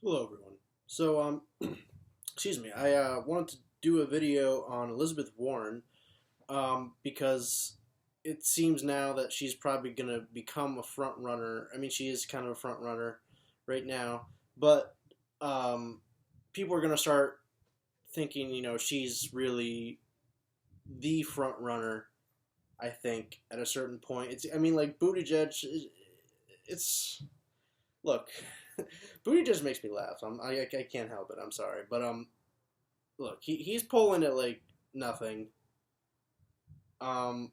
Hello, everyone. So, excuse me. I wanted to do a video on Elizabeth Warren because it seems now that she's probably going to become a front runner. I mean, she is kind of a front runner right now, but um, people are going to start thinking, she's really the front runner. I think at a certain point, I mean, like Buttigieg. It's look. Booty just makes me laugh. I can't help it. I'm sorry, but look, he's pulling at like nothing. Um,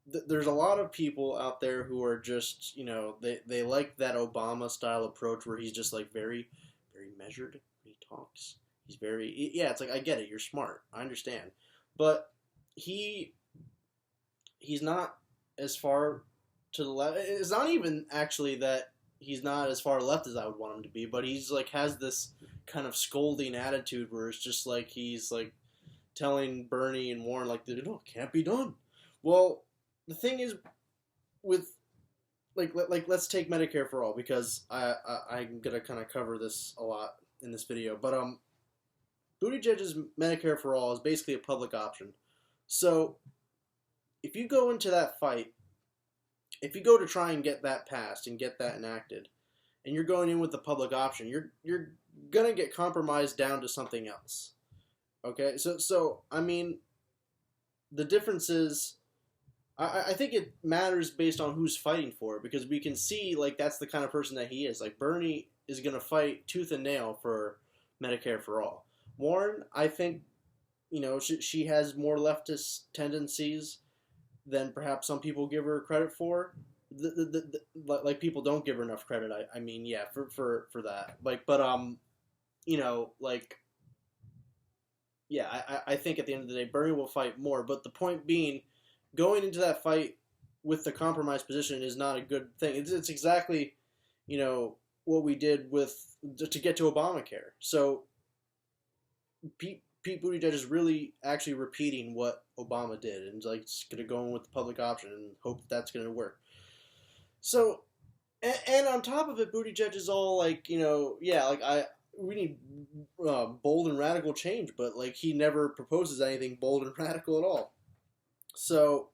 there's a lot of people out there who are just they like that Obama style approach where he's just like very measured when he talks. He's very yeah. It's like I get it. You're smart. I understand, but he he's not as far to the left. It's not even actually that he's not as far left as I would want him to be, but he's like has this kind of scolding attitude where it's just like he's like telling Bernie and Warren like it can't be done. Well, the thing is with like let's take Medicare for all because I'm gonna kind of cover this a lot in this video, but Buttigieg's Medicare for all is basically a public option. So if you go into that fight, if you go to try and get that passed and get that enacted, and you're going in with the public option, you're gonna get compromised down to something else. Okay, so I mean, the difference is, I think it matters based on who's fighting for it because we can see like that's the kind of person that he is. Like Bernie is gonna fight tooth and nail for Medicare for all. Warren, I think, she has more leftist tendencies than perhaps some people give her credit for. Like people don't give her enough credit. I mean, yeah, for that. Like, but like, yeah, I think at the end of the day, Bernie will fight more. But the point being, going into that fight with the compromise position is not a good thing. It's exactly, what we did with to get to Obamacare. So Pete Buttigieg is really actually repeating what Obama did, and like it's gonna go in with the public option and hope that's gonna work. So, and on top of it, Buttigieg is all like, yeah, like we need bold and radical change, but like he never proposes anything bold and radical at all. So,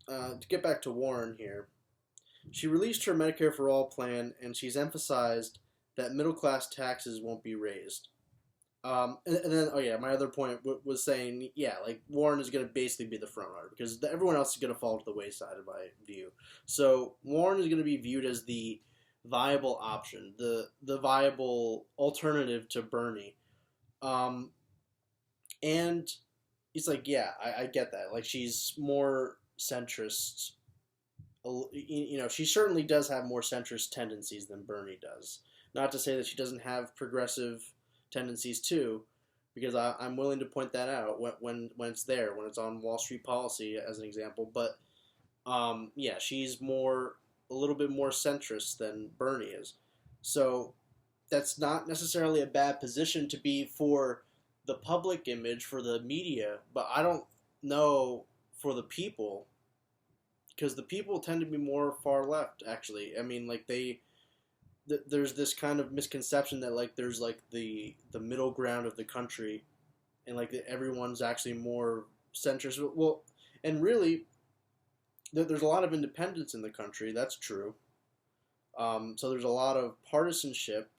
to get back to Warren here, she released her Medicare for All plan, and she's emphasized that middle class taxes won't be raised. And then, oh yeah, my other point was saying, yeah, like Warren is going to basically be the front runner because everyone else is going to fall to the wayside in my view. So Warren is going to be viewed as the viable option, the viable alternative to Bernie. And it's like, yeah, I get that. Like she's more centrist. She certainly does have more centrist tendencies than Bernie does. Not to say that she doesn't have progressive tendencies too, because I'm willing to point that out when it's there, when it's on Wall Street policy as an example. But yeah, she's a little bit more centrist than Bernie is. So that's not necessarily a bad position to be for the public image, for the media, but I don't know for the people, because the people tend to be more far left, actually. I mean, like there's this kind of misconception that like there's like the middle ground of the country, and like that everyone's actually more centrist. Well, and really, there's a lot of independence in the country. That's true. So there's a lot of partisanship.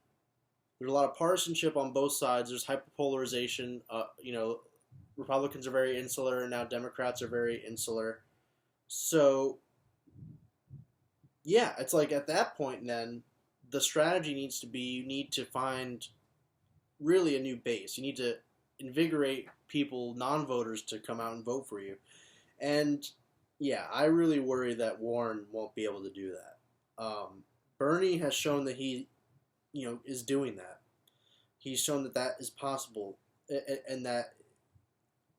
There's a lot of partisanship on both sides. There's hyperpolarization. Republicans are very insular, and now Democrats are very insular. So yeah, it's like at that point then the strategy needs to be you need to find really a new base. You need to invigorate people, non-voters, to come out and vote for you. And yeah, I really worry that Warren won't be able to do that. Bernie has shown that he, is doing that. He's shown that that is possible, and that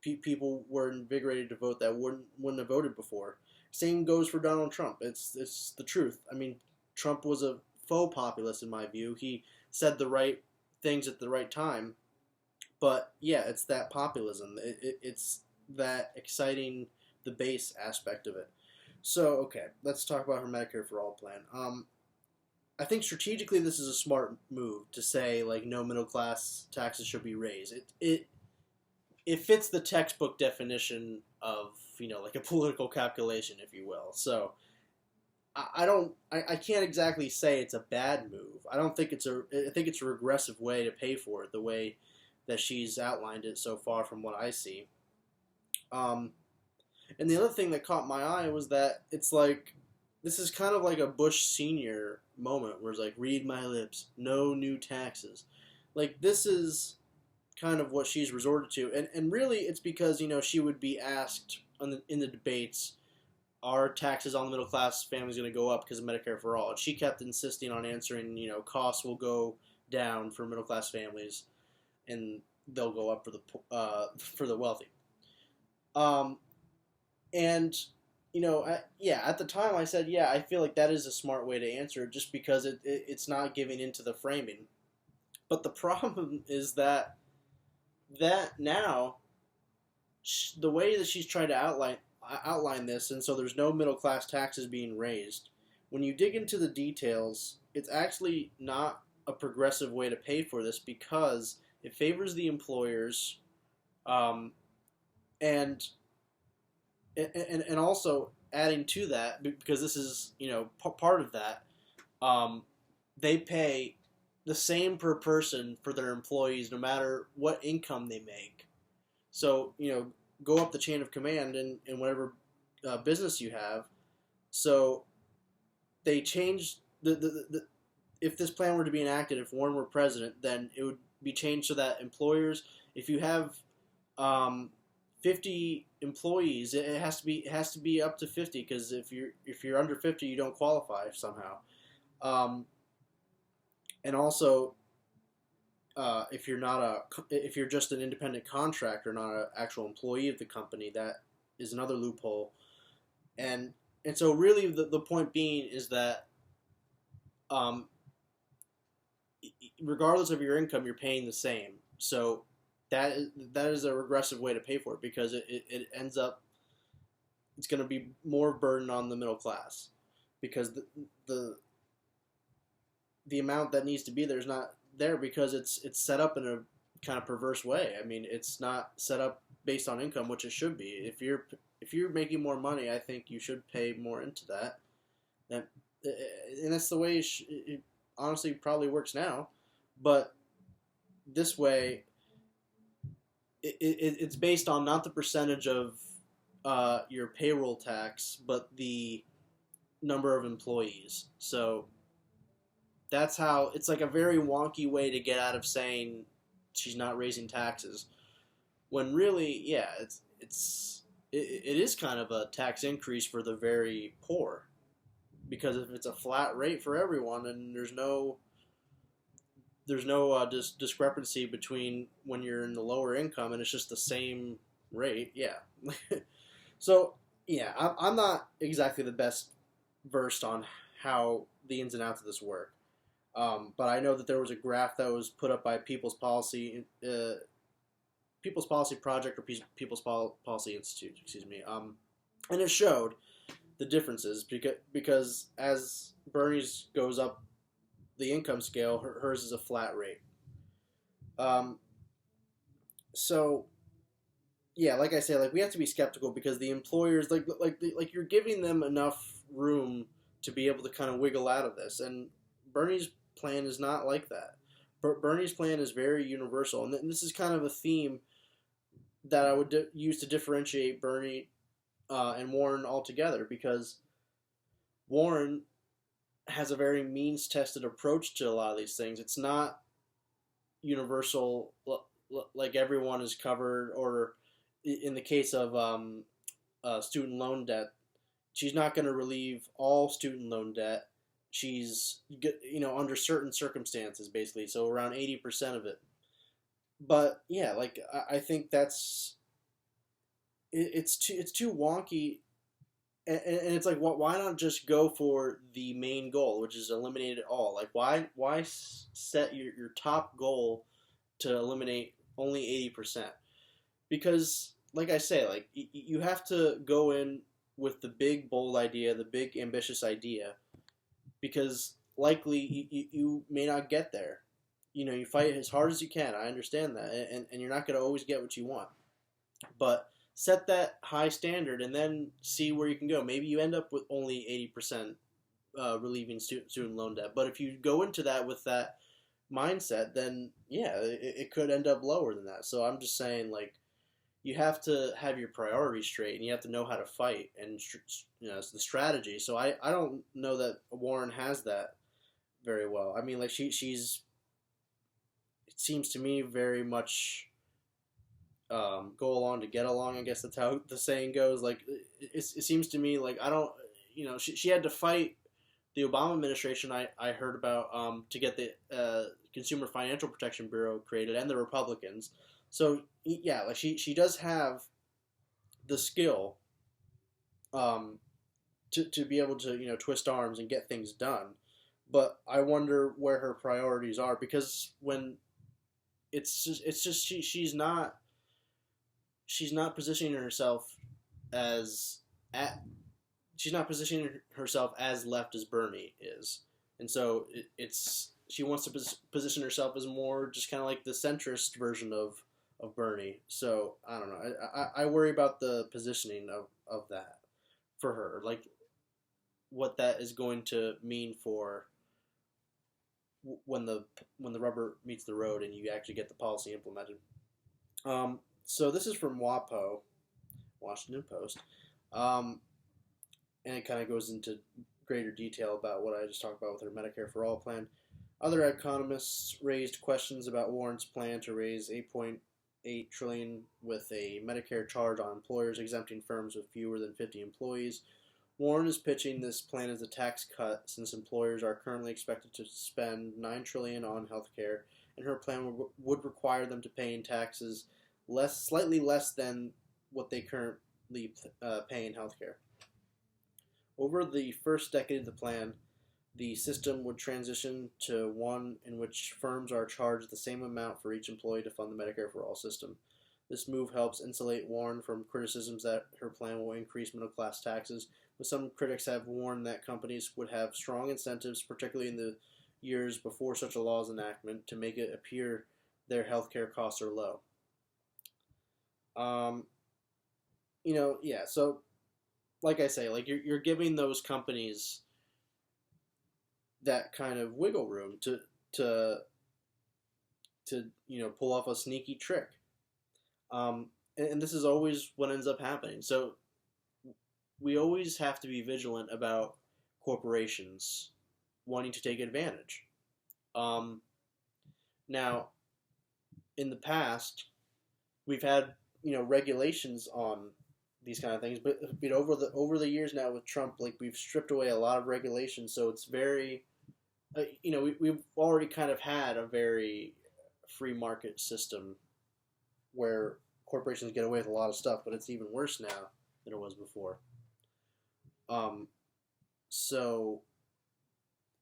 people were invigorated to vote that wouldn't have voted before. Same goes for Donald Trump. It's the truth. I mean, Trump was a faux populist in my view. He said the right things at the right time, but yeah, it's that populism. It's that exciting the base aspect of it. So okay, let's talk about her Medicare for All plan. I think strategically this is a smart move to say like no middle class taxes should be raised. It fits the textbook definition of like a political calculation, if you will. So I can't exactly say it's a bad move. I think it's a regressive way to pay for it, the way that she's outlined it so far from what I see. Um, and the other thing that caught my eye was that it's like this is kind of like a Bush senior moment where it's like, read my lips, no new taxes. Like this is kind of what she's resorted to, and really it's because she would be asked in the debates, are taxes on the middle class families going to go up because of Medicare for all? And she kept insisting on answering, costs will go down for middle class families, and they'll go up for the wealthy. And yeah, at the time I said, yeah, I feel like that is a smart way to answer it, just because it's not giving into the framing. But the problem is that now the way that she's trying to outline this, and so there's no middle class taxes being raised. When you dig into the details, it's actually not a progressive way to pay for this, because it favors the employers, and also adding to that, because this is part of that, they pay the same per person for their employees, no matter what income they make. So go up the chain of command in whatever business you have. So they changed if this plan were to be enacted, if Warren were president, then it would be changed so that employers, if you have 50 employees, it has to be up to 50, because if you're under 50, you don't qualify somehow. And also, if you're just an independent contractor, not an actual employee of the company, that is another loophole. And so really the point being is that regardless of your income, you're paying the same. So that is a regressive way to pay for it, because it ends up, it's going to be more burden on the middle class, because the amount that needs to be there is not there, because it's set up in a kind of perverse way. I mean, it's not set up based on income, which it should be. If you're making more money, I think you should pay more into that. And that's the way it honestly probably works now. But this way, it's based on not the percentage of your payroll tax, but the number of employees. So that's how, it's like a very wonky way to get out of saying she's not raising taxes, when really, yeah, it is kind of a tax increase for the very poor, because if it's a flat rate for everyone, and there's no discrepancy between when you're in the lower income and it's just the same rate, yeah. So yeah, I'm not exactly the best versed on how the ins and outs of this work. But I know that there was a graph that was put up by People's Policy Project, or People's Policy Institute, excuse me. And it showed the differences, because as Bernie's goes up the income scale, hers is a flat rate. So yeah, like I say, like we have to be skeptical, because the employers, like you're giving them enough room to be able to kind of wiggle out of this, and Bernie's plan is not like that. Bernie's plan is very universal, and this is kind of a theme that I would use to differentiate Bernie and Warren altogether, because Warren has a very means-tested approach to a lot of these things. It's not universal, like everyone is covered, or in the case of student loan debt, she's not going to relieve all student loan debt. She's, under certain circumstances, basically, so around 80% of it. But yeah, like I think it's too wonky, and it's like, why not just go for the main goal, which is eliminate it all? Like why set your top goal to eliminate only 80%? Because like I say, like you have to go in with the big bold idea, the big ambitious idea, because likely you may not get there. You know, you fight as hard as you can. I understand that, and you're not going to always get what you want. But set that high standard and then see where you can go. Maybe you end up with only 80% relieving student loan debt. But if you go into that with that mindset, then yeah, it could end up lower than that. So I'm just saying, like, you have to have your priorities straight, and you have to know how to fight, and it's the strategy. So I don't know that Warren has that very well. I mean, like she's it seems to me very much go along to get along. I guess that's how the saying goes. Like it seems to me like I don't, she had to fight the Obama administration. I heard about to get the Consumer Financial Protection Bureau created, and the Republicans. So yeah, like she does have the skill to be able to twist arms and get things done. But I wonder where her priorities are, because when it's just she's not positioning herself as at she's not positioning herself as left as Bernie is, and so it's she wants to position herself as more just kind of like the centrist version of Bernie. So I don't know. I worry about the positioning of that for her, like what that is going to mean for when the rubber meets the road and you actually get the policy implemented. So this is from WAPO, Washington Post, and it kind of goes into greater detail about what I just talked about with her Medicare for All plan. Other economists raised questions about Warren's plan to raise $8.8 trillion with a Medicare charge on employers, exempting firms with fewer than 50 employees. Warren is pitching this plan as a tax cut, since employers are currently expected to spend $9 trillion on healthcare, and her plan would require them to pay in taxes slightly less than what they currently pay in healthcare. Over the first decade of the plan, the system would transition to one in which firms are charged the same amount for each employee to fund the Medicare for All system. This move helps insulate Warren from criticisms that her plan will increase middle-class taxes, but some critics have warned that companies would have strong incentives, particularly in the years before such a law's enactment, to make it appear their healthcare costs are low. Yeah, so like I say, like you're giving those companies that kind of wiggle room to pull off a sneaky trick. And this is always what ends up happening. So we always have to be vigilant about corporations wanting to take advantage. Now, in the past, we've had regulations on these kind of things, but over the years now with Trump, like we've stripped away a lot of regulations, so it's very, we've already kind of had a very free market system where corporations get away with a lot of stuff, but it's even worse now than it was before. So,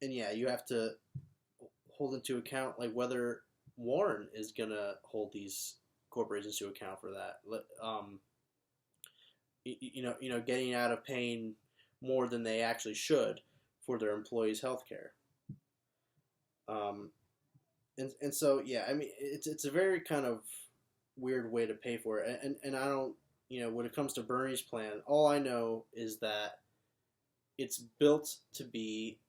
and yeah, you have to hold into account like whether Warren is gonna hold these corporations to account for that. Getting out of paying more than they actually should for their employees' health care. And so yeah, I mean it's a very kind of weird way to pay for it, and I don't when it comes to Bernie's plan, all I know is that it's built to be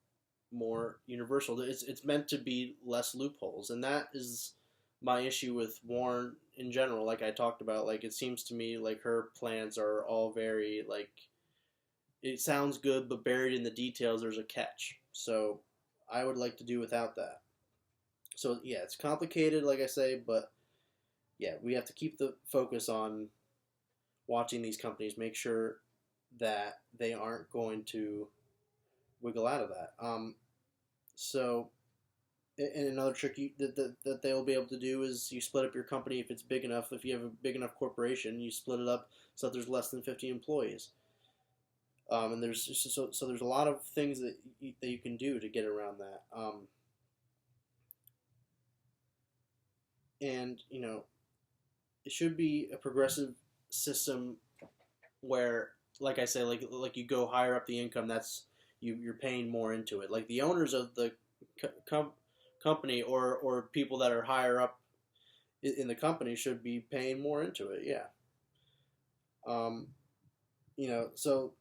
more universal. It's meant to be less loopholes, and that is my issue with Warren in general. Like I talked about, like it seems to me like her plans are all very like it sounds good, but buried in the details there's a catch. So I would like to do without that. So yeah, it's complicated, like I say, but yeah, we have to keep the focus on watching these companies, make sure that they aren't going to wiggle out of that. So, and another trick that they'll be able to do is you split up your company if it's big enough. If you have a big enough corporation, you split it up so that there's less than 50 employees. And there's so there's a lot of things that you can do to get around that. And it should be a progressive system where, like I say, like you go higher up the income, that's you're paying more into it. Like the owners of the company or people that are higher up in the company should be paying more into it. Yeah. Um, so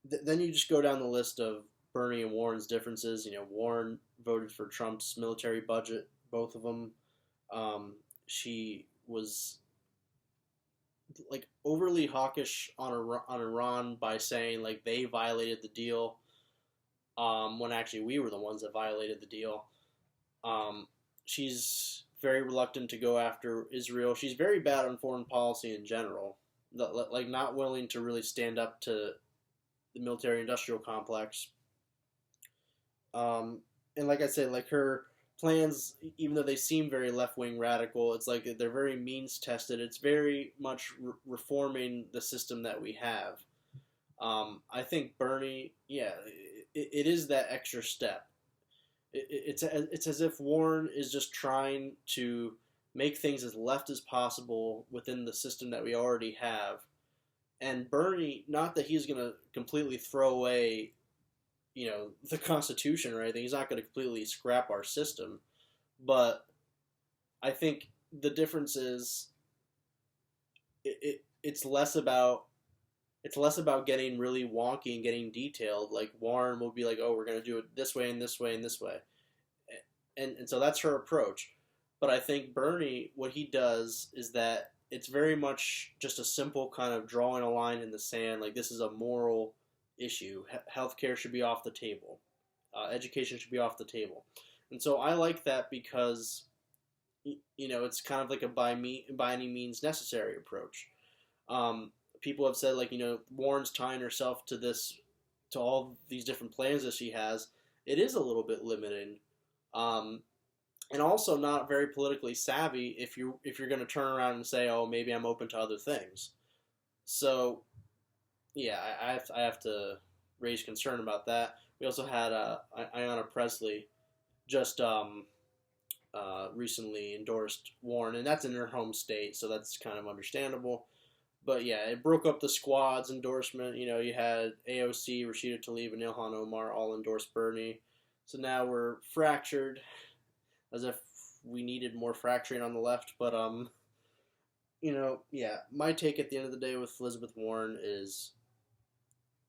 then you just go down the list of Bernie and Warren's differences. Warren voted for Trump's military budget, both of them. She was like overly hawkish on Iran by saying like they violated the deal, when actually we were the ones that violated the deal. She's very reluctant to go after Israel. She's very bad on foreign policy in general, like not willing to really stand up to the military-industrial complex. And like I said, like her plans, even though they seem very left-wing radical, it's like they're very means-tested. It's very much reforming the system that we have. I think Bernie, yeah, it is that extra step. It's as if Warren is just trying to make things as left as possible within the system that we already have. And Bernie, not that he's going to completely throw away, the Constitution or anything. He's not going to completely scrap our system. But I think the difference is it's less about getting really wonky and getting detailed. Like Warren will be like, oh, we're going to do it this way and this way and this way. And so that's her approach. But I think Bernie, what he does is that it's very much just a simple kind of drawing a line in the sand. Like this is a moral issue. Healthcare should be off the table. Education should be off the table. And so I like that because, it's kind of like a by any means necessary approach. People have said, like, Warren's tying herself to all these different plans that she has. It is a little bit limiting. And also not very politically savvy if you're going to turn around and say, oh, maybe I'm open to other things. So, yeah, I have to raise concern about that. We also had Ayanna Pressley just recently endorsed Warren, and that's in her home state, so that's kind of understandable. But yeah, it broke up the squad's endorsement. You had AOC, Rashida Tlaib, and Ilhan Omar all endorse Bernie. So now we're fractured, as if we needed more fracturing on the left. But yeah, my take at the end of the day with Elizabeth Warren is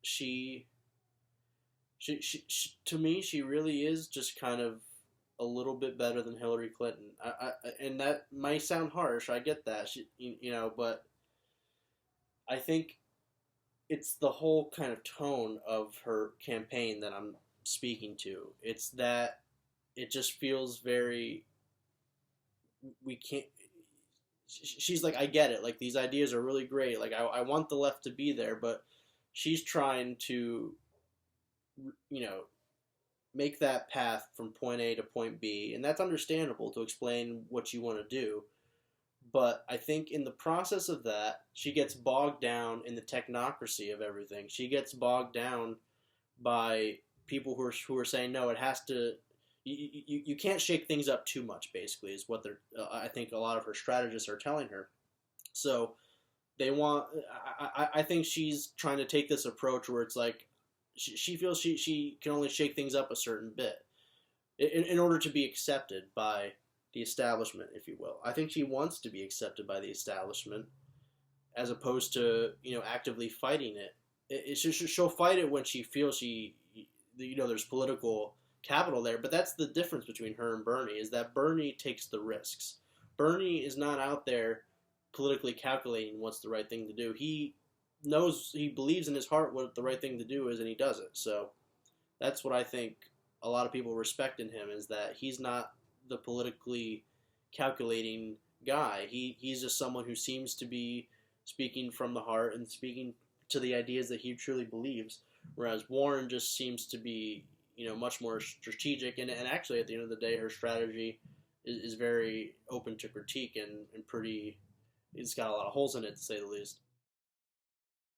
she to me, she really is just kind of a little bit better than Hillary Clinton. And that might sound harsh. I get that. But I think it's the whole kind of tone of her campaign that I'm speaking to. It's that it just feels very, we can't, she's like, I get it. Like, these ideas are really great. Like, I want the left to be there, but she's trying to, make that path from point A to point B. And that's understandable to explain what you want to do. But I think in the process of that, she gets bogged down in the technocracy of everything. She gets bogged down by people who are saying, no, it has to, you can't shake things up too much, basically, is what they're, I think a lot of her strategists are telling her. So they want, I think she's trying to take this approach where it's like, she feels she can only shake things up a certain bit in order to be accepted by the establishment, if you will. I think she wants to be accepted by the establishment as opposed to, actively fighting it. She'll fight it when she feels there's political capital there, but that's the difference between her and Bernie, is that Bernie takes the risks. Bernie is not out there politically calculating what's the right thing to do. He believes in his heart what the right thing to do is, and he does it. So that's what I think a lot of people respect in him, is that he's not the politically calculating guy. He's just someone who seems to be speaking from the heart and speaking to the ideas that he truly believes, whereas Warren just seems to be, much more strategic, and actually at the end of the day, her strategy is very open to critique and pretty, it's got a lot of holes in it, to say the least.